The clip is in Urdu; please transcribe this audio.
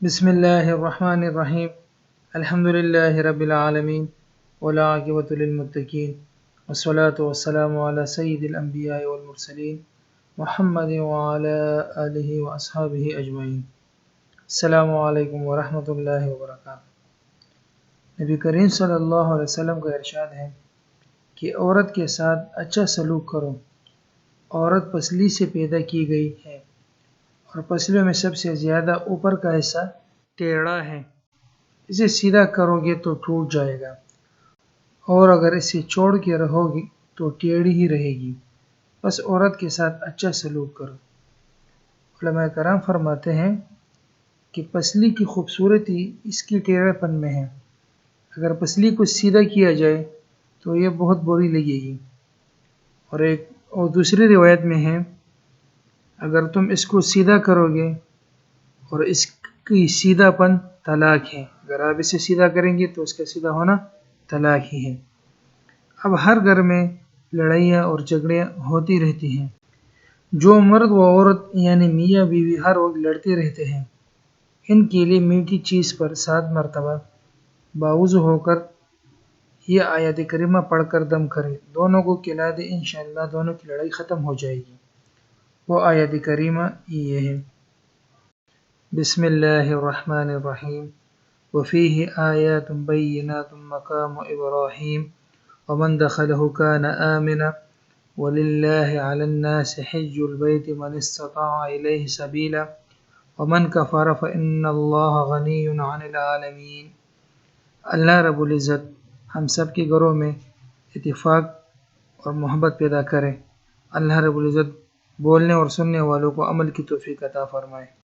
بسم الله الرحمن الرحيم. الحمد لله رب العالمين والعاقبة للمتقين والصلاة والسلام على سيد الأنبياء والمرسلين محمد وعلى آله وأصحابه أجمعين. السلام علیکم ورحمۃ اللہ وبرکاتہ. نبی کریم صلی اللہ علیہ وسلم کا ارشاد ہے کہ عورت کے ساتھ اچھا سلوک کرو. عورت پسلی سے پیدا کی گئی ہے اور پسلیوں میں سب سے زیادہ اوپر کا حصہ ٹیڑھا ہے. اسے سیدھا کرو گے تو ٹوٹ جائے گا اور اگر اسے چھوڑ کے رہو گی تو ٹیڑھی ہی رہے گی. بس عورت کے ساتھ اچھا سلوک کرو. علماء کرام فرماتے ہیں کہ پسلی کی خوبصورتی اس کی ٹیڑھے پن میں ہے. اگر پسلی کو سیدھا کیا جائے تو یہ بہت بری لگے گی. اور دوسری روایت میں ہے اگر تم اس کو سیدھا کرو گے اور اس کی سیدھا پن طلاق ہے. اگر آپ اسے سیدھا کریں گے تو اس کا سیدھا ہونا طلاق ہی ہے. اب ہر گھر میں لڑائیاں اور جھگڑیاں ہوتی رہتی ہیں. جو مرد و عورت یعنی میاں بیوی ہر وقت لڑتے رہتے ہیں، ان کے لیے میٹھی چیز پر 7 مرتبہ باوضو ہو کر یہ آیت کریمہ پڑھ کر دم کرے. دونوں کو کھلا دے، انشاءاللہ دونوں کی لڑائی ختم ہو جائے گی. وہ آیت کریمہ یہ ہے: بسم اللہ الرحمن الرحیم وفیہ آیات بینات مقام ابراہیم ومن دخلہ کان آمنا وللہ علی الناس حج البیت من استطاع الیہ سبیلا ومن کفر فإن اللہ غنی عن العالمین. اللہ رب العزت ہم سب کے گھروں میں اتفاق اور محبت پیدا کرے. اللہ رب العزت بولنے اور سننے والوں کو عمل کی توفیق عطا فرمائے.